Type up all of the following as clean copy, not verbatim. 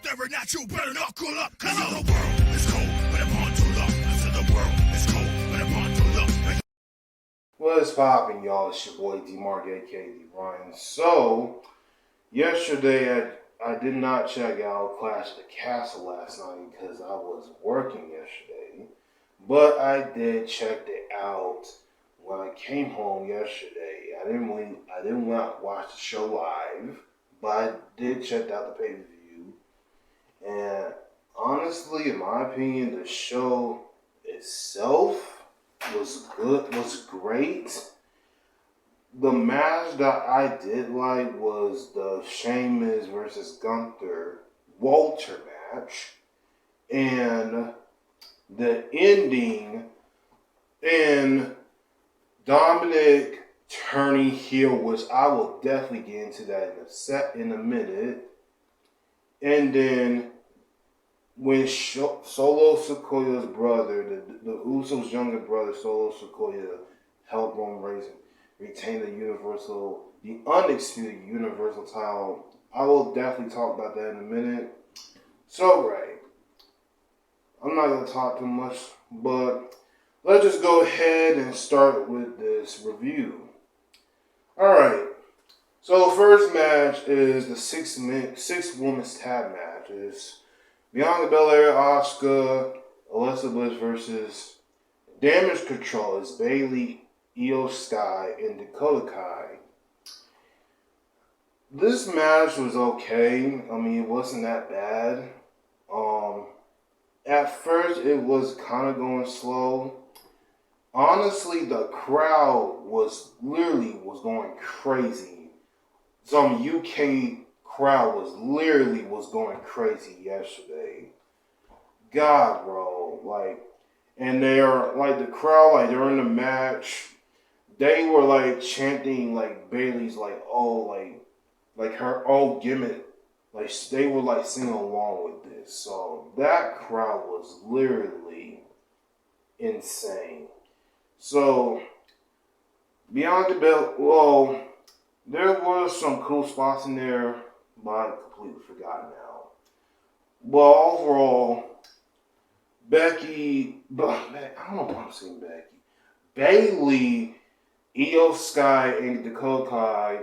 never natural, better knuckle up. Cause the world is cold, but I'm on to love. I said the world is cold, but I'm on to love. What's poppin', y'all? It's your boy D-Mark, aka D-Ryan. So, yesterday I did not check out Clash of the Castle last night because I was working yesterday. But I did check it out when I came home yesterday. I didn't watch the show live, but I did check out the pay-per-view. And honestly, in my opinion, the show itself was great. The match that I did like was the Sheamus versus Gunther Walter match, and the ending in Dominic turning heel, which I will definitely get into that in a minute, and then when Solo Sikoa's brother, the Usos' younger brother, Solo Sikoa, helped Roman Reigns retain the undisputed Universal title. I will definitely talk about that in a minute. So, right, I'm not going to talk too much, but let's just go ahead and start with this review. Alright, so the first match is the six women's tag match. It's Bianca Belair, Asuka, Alexa Bliss versus Damage Control. It's Bayley, Io Sky, and Dakota Kai. This match was okay. I mean, it wasn't that bad. At first, it was kind of going slow. Honestly, the crowd was going crazy. Some UK crowd was going crazy yesterday. God, bro, and they're the crowd, during the match, they were chanting Bayley's her old gimmick, they were singing along with this. So that crowd was literally insane. So Bianca Belair, there were some cool spots in there, but I completely forgot now. But overall, I don't know why I'm saying Becky. Bayley, Io Sky, and Dakota Kai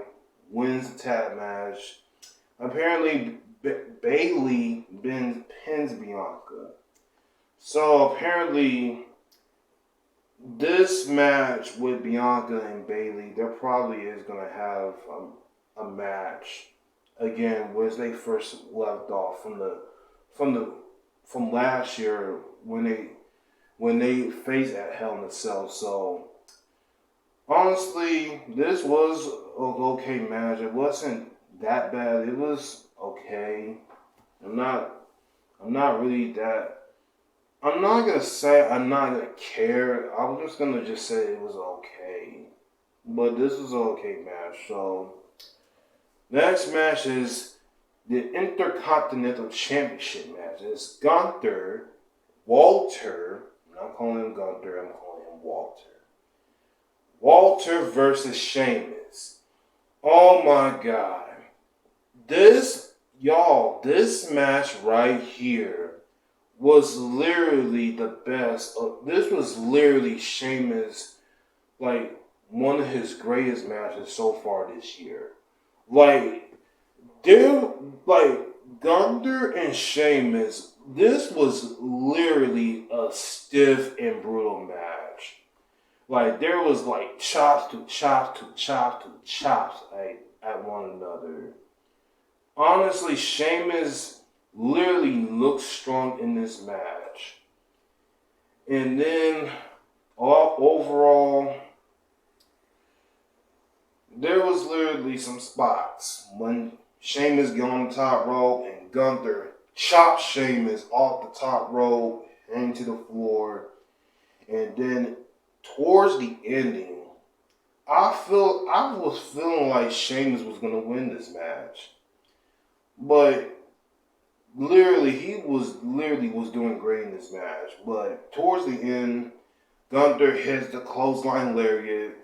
wins the tag match. Apparently, Bayley pins Bianca. So apparently, this match with Bianca and Bayley, there probably is going to have a match again where they first left off from last year when they faced at Hell in a Cell. So honestly, this was an okay match. It wasn't that bad. It was okay. I'm not gonna say I'm not gonna care. I'm just gonna say it was okay. But this was an okay match. So next match is the Intercontinental Championship match. It's Gunther, Walter. I'm not calling him Gunther. I'm calling him Walter. Walter versus Sheamus. Oh my God. This match right here was literally the best. This was literally Sheamus, one of his greatest matches so far this year. Gunther and Sheamus, this was literally a stiff and brutal match. There was chops to chops to chops to chops at one another. Honestly, Sheamus literally looked strong in this match. And then, overall, there was literally some spots when Sheamus got on the top rope and Gunther chopped Sheamus off the top rope into the floor. And then towards the ending, I was feeling like Sheamus was going to win this match. But he was doing great in this match. But towards the end, Gunther hits the clothesline lariat,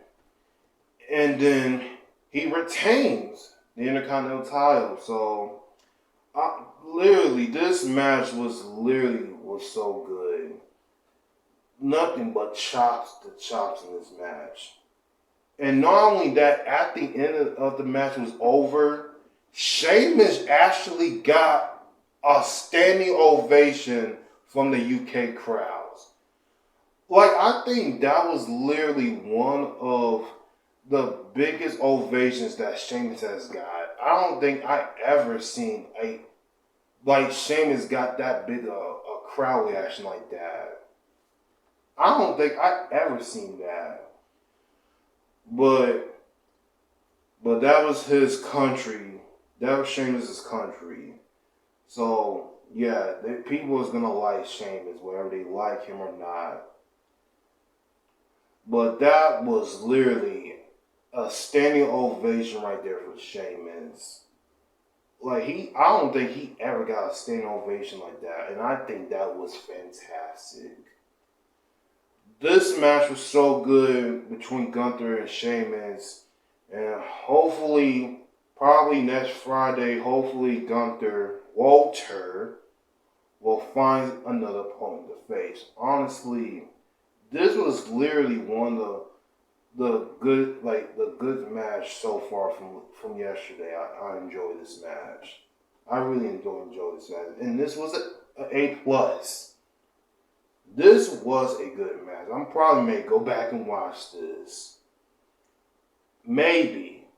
and then he retains the Intercontinental title. So literally, this match was so good. Nothing but chops in this match. And not only that, at the end of the match was over, Sheamus actually got a standing ovation from the UK crowds. Like, I think that was literally one of the biggest ovations that Sheamus has got. I don't think I ever seen Sheamus got that big a crowd reaction like that. I don't think I ever seen that. But that was his country. That was Sheamus' country. So yeah, people is gonna like Sheamus, whether they like him or not. But that was literally a standing ovation right there for Sheamus. Like I don't think he ever got a standing ovation like that, and I think that was fantastic. This match was so good between Gunther and Sheamus, and hopefully, probably next Friday, hopefully Walter will find another opponent to face. Honestly, this was literally one of the good match so far from yesterday. I enjoyed this match. I really enjoyed this match, and this was an A+. This was a good match. I'm probably may go back and watch this. Maybe.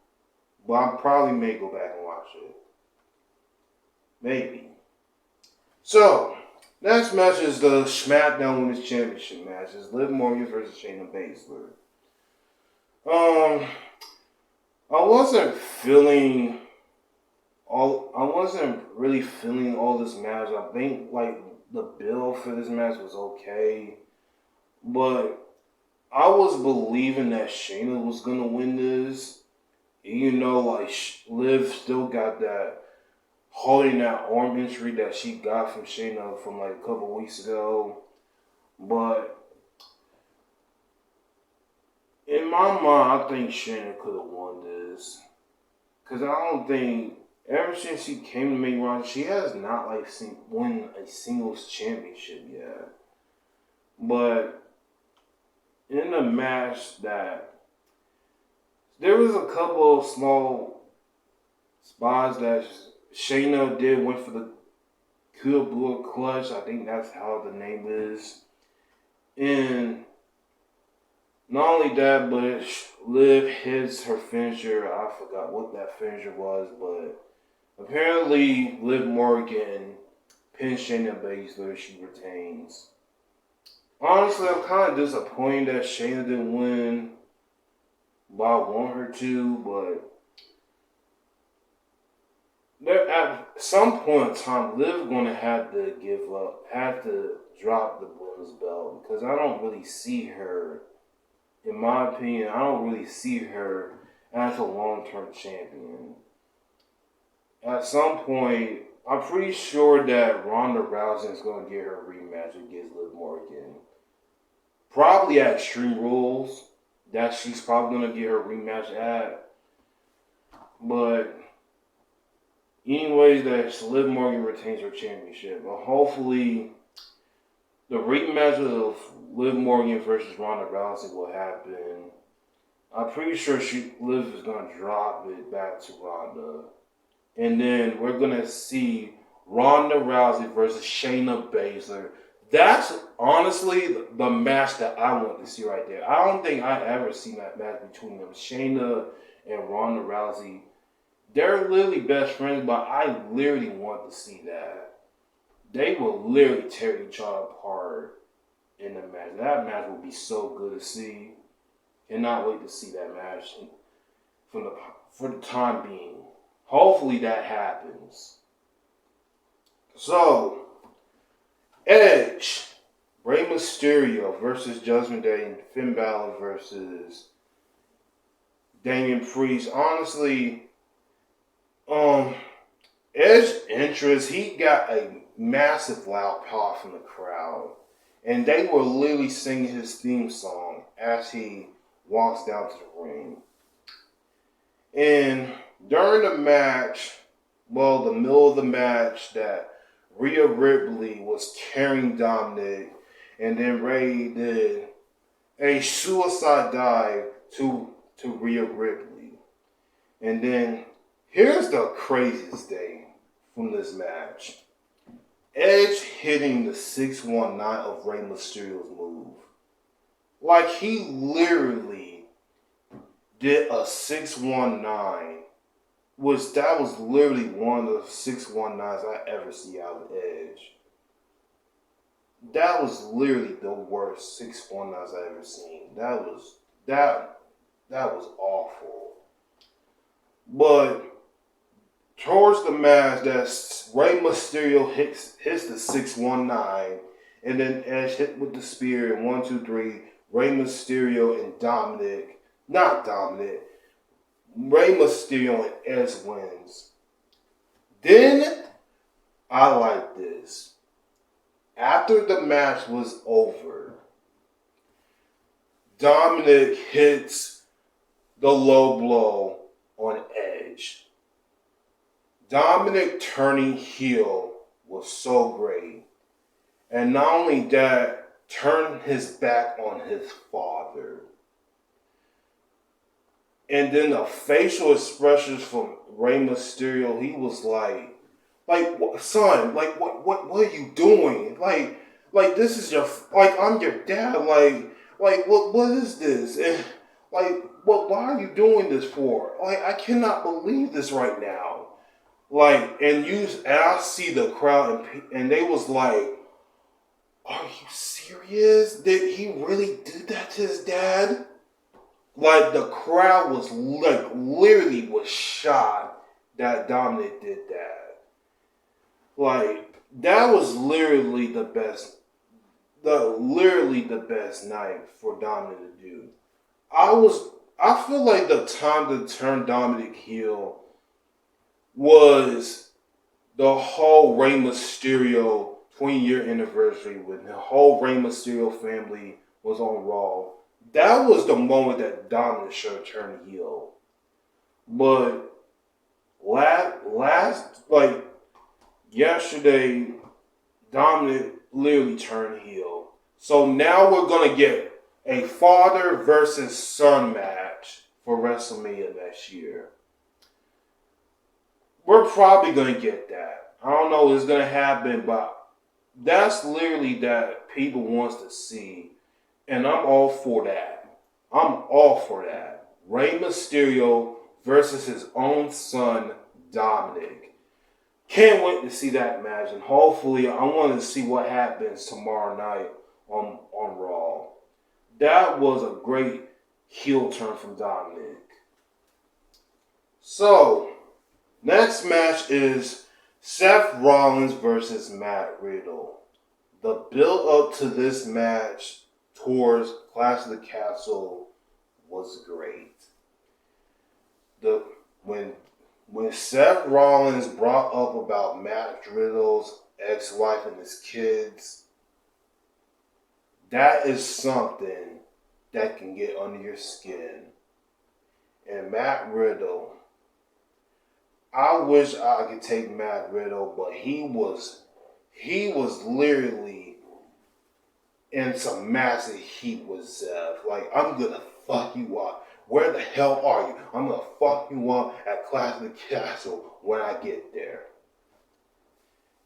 But I probably may go back and watch it. Maybe. So, next match is the SmackDown Women's Championship match. It's Liv Morgan versus Shayna Baszler. I wasn't really feeling all this match. I think the build for this match was okay, but I was believing that Shayna was gonna win this. You know, Liv still got that holding that arm injury that she got from Shayna from a couple weeks ago, but in my mind, I think Shayna could have won this. Because I don't think, ever since she came to main roster, she has not won a singles championship yet. But in the match there was a couple of small spots that Shayna did, went for the Cool Blue Clutch. I think that's how the name is. And not only that, but Liv hits her finisher. I forgot what that finisher was, but apparently Liv Morgan pins Shayna Baszler. She retains. Honestly, I'm kind of disappointed that Shayna didn't win, but I want her to. But at some point in time, Liv gonna have to give up, have to drop the women's belt, because I don't really see her. In my opinion, I don't really see her as a long-term champion. At some point, I'm pretty sure that Ronda Rousey is going to get her rematch against Liv Morgan. Probably at Extreme Rules. That she's probably going to get her rematch at. But anyways, that Liv Morgan retains her championship. But hopefully, the rematch of Liv Morgan versus Ronda Rousey will happen. I'm pretty sure Liv is going to drop it back to Ronda. And then we're going to see Ronda Rousey versus Shayna Baszler. That's honestly the match that I want to see right there. I don't think I ever seen that match between them. Shayna and Ronda Rousey. They're literally best friends, but I literally want to see that. They will literally tear each other apart in the match. That match will be so good to see. Cannot wait to see that match for the time being. Hopefully that happens. So, Edge, Rey Mysterio versus Judgment Day, and Finn Balor versus Damian Priest. Honestly, Edge's entrance, he got a massive loud pop from the crowd. And they were literally singing his theme song as he walks down to the ring. And during the match, well, the middle of the match that Rhea Ripley was carrying Dominic, and then Ray did a suicide dive to Rhea Ripley. And then here's the craziest thing from this match. Edge hitting the 619 of Rey Mysterio's move. Like, he literally did a 619, which that was literally one of the 619s I ever see out of Edge. That was literally the worst 619s I ever seen. That was awful. But towards the match, that Rey Mysterio hits the 619, and then Edge hit with the spear, and 1, 2, 3, Rey Mysterio and Rey Mysterio and Edge wins. Then, I like this. After the match was over, Dominic hits the low blow on Edge. Dominic turning heel was so great. And not only that, turned his back on his father. And then the facial expressions from Rey Mysterio, he was like, son, what are you doing? Like this is your, I'm your dad. What is this? And why are you doing this for? I cannot believe this right now. And I see the crowd, and they was like, are you serious? Did he really do that to his dad? The crowd was literally was shocked that Dominic did that. That was literally the best night for Dominic to do. I feel like the time to turn Dominic heel was the whole Rey Mysterio 20-year anniversary when the whole Rey Mysterio family was on Raw. That was the moment that Dominic should have turned heel. But yesterday, Dominic literally turned heel. So now we're going to get a father versus son match for WrestleMania next year. We're probably going to get that. I don't know if it's going to happen, but that's literally that people wants to see. And I'm all for that. Rey Mysterio versus his own son, Dominic. Can't wait to see that match. And hopefully, I want to see what happens tomorrow night on Raw. That was a great heel turn from Dominic. So, next match is Seth Rollins versus Matt Riddle. The build up to this match towards Clash of the Castle was great. When Seth Rollins brought up about Matt Riddle's ex-wife and his kids, that is something that can get under your skin. And Matt Riddle, I wish I could take Matt Riddle, but he was literally in some massive heat with Seth. I'm gonna fuck you up. Where the hell are you? I'm gonna fuck you up at Clash of the Castle when I get there.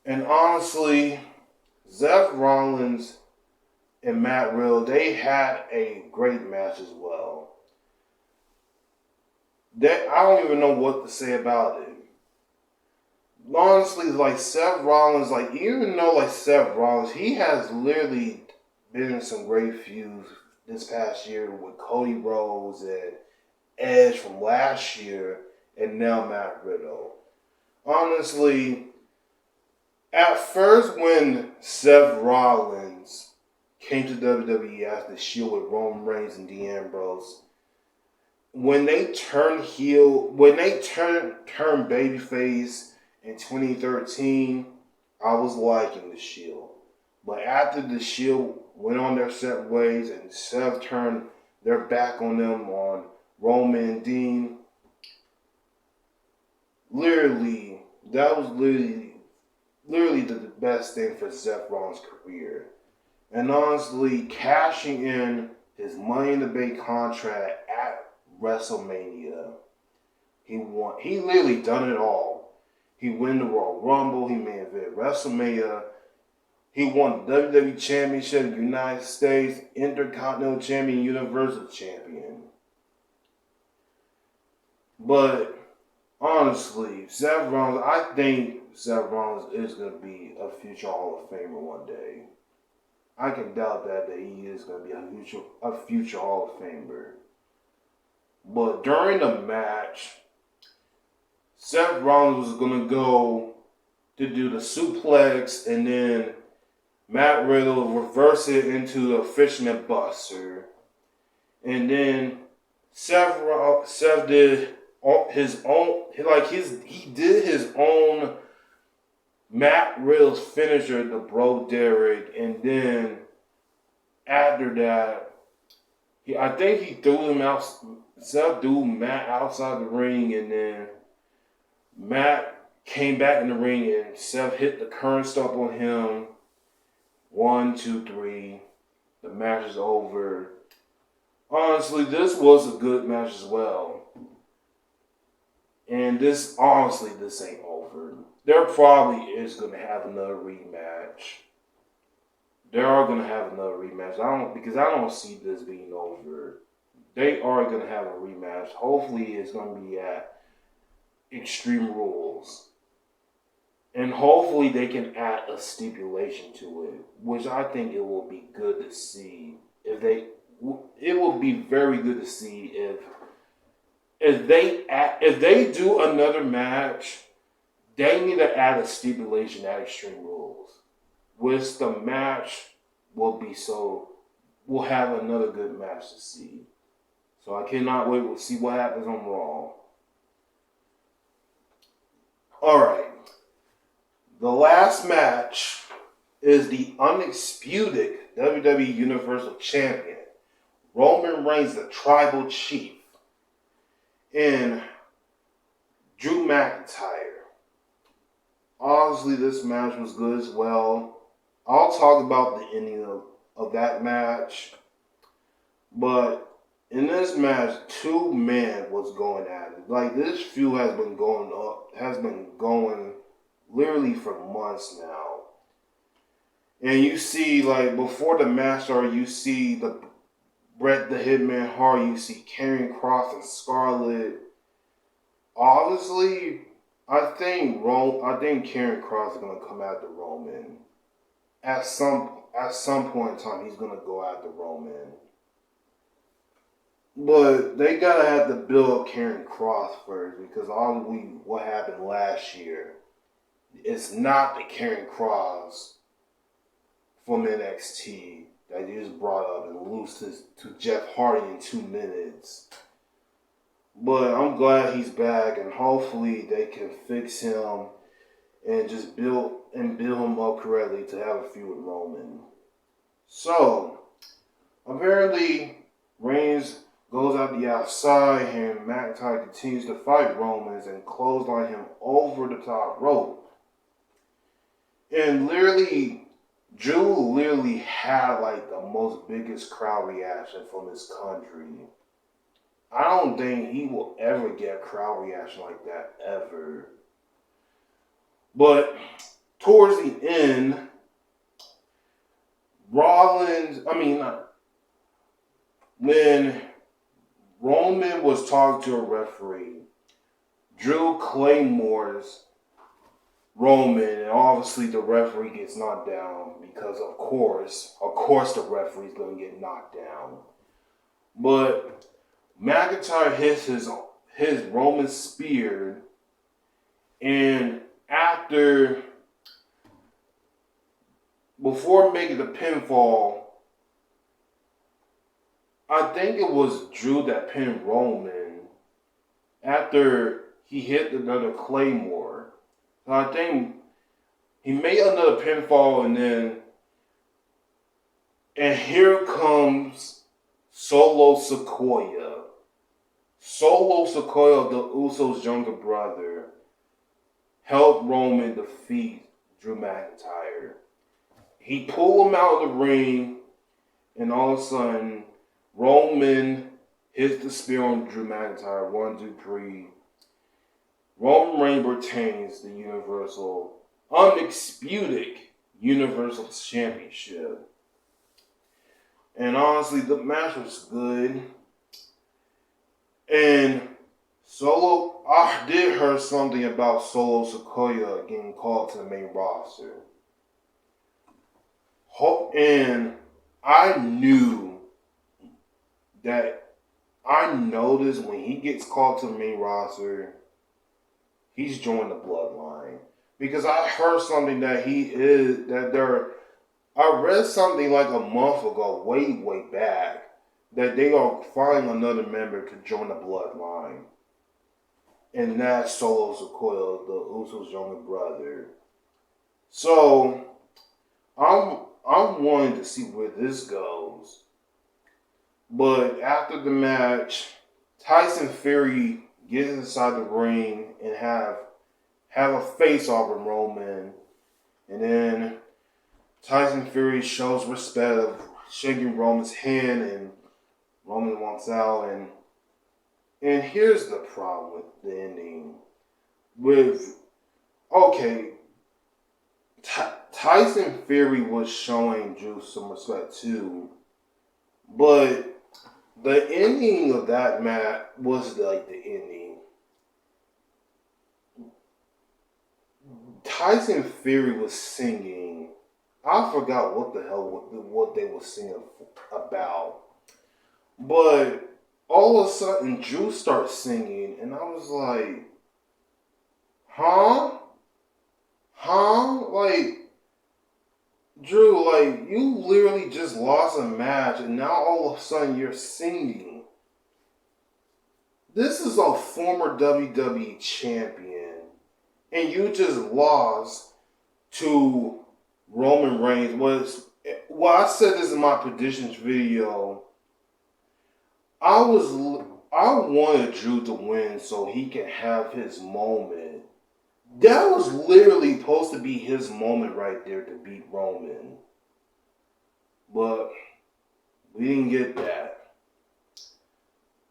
And honestly, Seth Rollins and Matt Riddle, they had a great match as well. I don't even know what to say about it. Honestly, Seth Rollins, Seth Rollins, he has literally been in some great feuds this past year with Cody Rhodes and Edge from last year, and now Matt Riddle. Honestly, at first when Seth Rollins came to WWE as the Shield with Roman Reigns and Dean Ambrose, when they turned babyface in 2013, I was liking the Shield. But after the Shield went on their separate ways and Seth turned their back on them on Roman and Dean, literally that was literally the best thing for Seth Rollins' career. And honestly, cashing in his Money in the Bank contract at WrestleMania, he won. He literally done it all. He won the Royal Rumble. He main evented WrestleMania. He won the WWE Championship, United States, Intercontinental Champion, Universal Champion. But honestly, Seth Rollins, I think Seth Rollins is going to be a future Hall of Famer one day. I can doubt that he is going to be a future Hall of Famer. But during the match, Seth Rollins was going to go to do the suplex, and then Matt Riddle reversed it into a Fisherman Buster. And then Seth did his own, he did his own Matt Riddle's finisher, the Bro Derek, and then after that, I think he threw him out. Seth threw Matt outside the ring, and then Matt came back in the ring, and Seth hit the current stomp on him. 1, 2, 3. The match is over. Honestly, this was a good match as well. And this ain't over. There probably is going to have another rematch. They are going to have another rematch. I don't see this being over. They are going to have a rematch. Hopefully, it's going to be at Extreme Rules. And hopefully, they can add a stipulation to it, which I think it will be good to see. It will be very good to see if they do another match. They need to add a stipulation at Extreme Rules, which the match will be we'll have another good match to see. So I cannot wait to see what happens on Raw. Alright. The last match is the undisputed WWE Universal Champion, Roman Reigns, the Tribal Chief, and Drew McIntyre. Honestly, this match was good as well. I'll talk about the ending of that match. But in this match, two men was going at it. Like, this feud has been going literally for months now. And you see, like, before the match started, you see the Bret the Hitman Hart, you see Karrion Kross and Scarlett. Obviously, I think Karrion Kross is gonna come after Roman. At some point in time, he's gonna go after Roman. But they gotta have to build up Karrion Kross first, because what happened last year, it's not the Karrion Kross from NXT that you just brought up and lost to Jeff Hardy in 2 minutes. But I'm glad he's back, and hopefully they can fix him and just build him up correctly to have a feud with Roman. So, apparently, Reigns goes out the outside, and McIntyre continues to fight Roman and clothesline him over the top rope. And Drew literally had like the most biggest crowd reaction from his country. I don't think he will ever get a crowd reaction like that, ever. But towards the end, when Roman was talking to a referee, Drew claymores Roman, and obviously the referee gets knocked down because of course the referee's gonna get knocked down. But McIntyre hits his Roman spear, and before making the pinfall, I think it was Drew that pinned Roman after he hit another claymore. So I think he made another pinfall, and here comes Solo Sikoa. Solo Sikoa, the Usos' younger brother, helped Roman defeat Drew McIntyre. He pulled him out of the ring, and all of a sudden, Roman hits the spear on Drew McIntyre. 1, 2, 3. Roman Reigns retains the undisputed Universal Championship. And honestly, the match was good. And I did hear something about Solo Sikoa getting called to the main roster. And I noticed when he gets called to the main roster, he's joined the bloodline. Because I heard something I read something like a month ago, way back, that they are finding another member to join the bloodline. And that's Solo Sikoa, the Usos' younger brother. So, I'm wanting to see where this goes. But after the match, Tyson Fury gets inside the ring and have a face-off with Roman. And then Tyson Fury shows respect of shaking Roman's hand, and Roman walks out. And here's the problem with the ending. Tyson Fury was showing Drew some respect too, but the ending of that match was like the ending. Tyson Fury was singing. I forgot what they were singing about, but all of a sudden Drew starts singing, and I was like, huh? Like, Drew, like, you literally just lost a match, and now all of a sudden you're singing. This is a former WWE champion, and you just lost to Roman Reigns. I said this in my predictions video. I wanted Drew to win so he can have his moment. That was literally supposed to be his moment right there to beat Roman. But we didn't get that.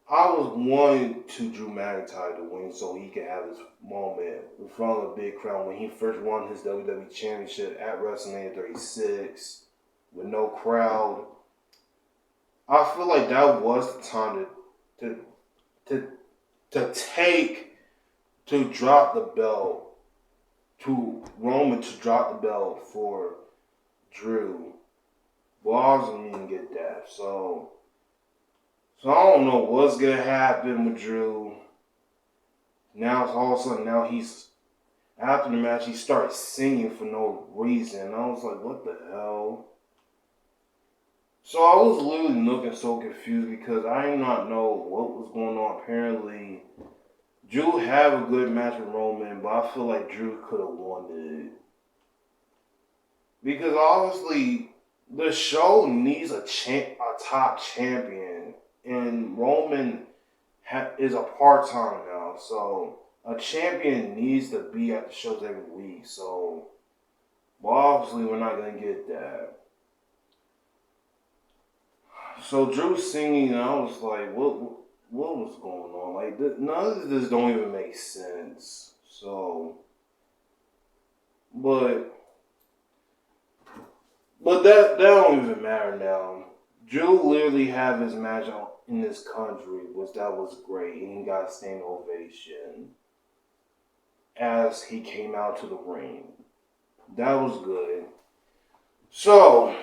I was wanting to Drew McIntyre to win so he could have his moment in front of a big crowd when he first won his WWE Championship at WrestleMania 36 with no crowd. I feel like that was the time to drop the belt, to Roman to drop the belt for Drew. But obviously we didn't get that. So I don't know what's gonna happen with Drew. Now all of a sudden he's after the match he starts singing for no reason. I was like, what the hell? So I was literally looking so confused because I did not know what was going on. Apparently, Drew had a good match with Roman, but I feel like Drew could have won it. Because obviously, the show needs a top champion, and Roman is a part-time now. So a champion needs to be at the shows every week. So, but obviously, we're not gonna get that. So Drew singing, and I was like, what was going on? Like, none of this don't even make sense. So, but that don't even matter now. Drew literally had his match in this country, that was great, and he got a standing ovation as he came out to the ring. That was good. So,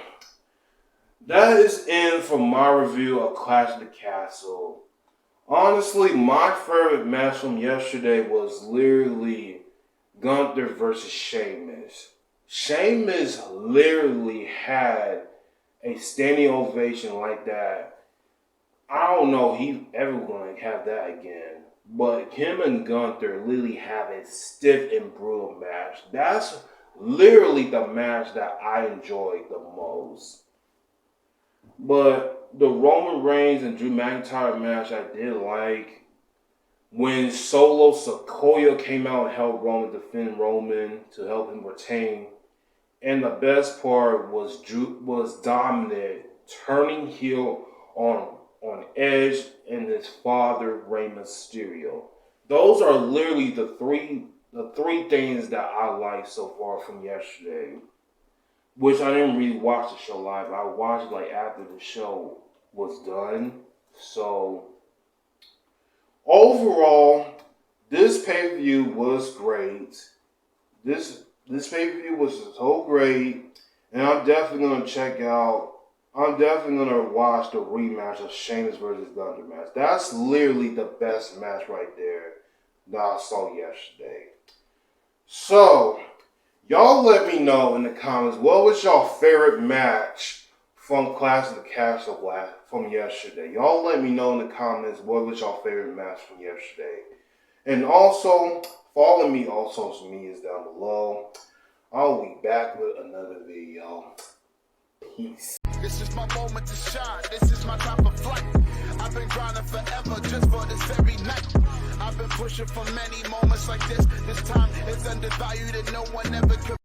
that is it for my review of Clash of the Castle. Honestly, my favorite match from yesterday was literally Gunther versus Sheamus. Sheamus literally had a standing ovation like that. I don't know if he's ever going to have that again. But him and Gunther literally have a stiff and brutal match. That's literally the match that I enjoyed the most. But the Roman Reigns and Drew McIntyre match I did like. when Solo Sikoa came out and helped Roman defend Roman to help him retain. And the best part was Dominic turning heel on Edge and his father, Rey Mysterio. Those are literally the three things that I liked so far from yesterday. Which I didn't really watch the show live. I watched like after the show was done. So overall, this pay-per-view was great. This pay-per-view was so great, and I'm definitely gonna watch the rematch of Sheamus versus Thunder match. That's literally the best match right there that I saw yesterday. So y'all let me know in the comments, what was your favorite match from Clash of the Castle from yesterday? Y'all let me know in the comments, what was your favorite match from yesterday? And also, follow me on social medias down below. I'll be back with another video. Peace. This is my moment to shine. This is my time of flight. I've been grinding forever just for this very night. I've been pushing for many moments like this. This time is undervalued and no one ever could.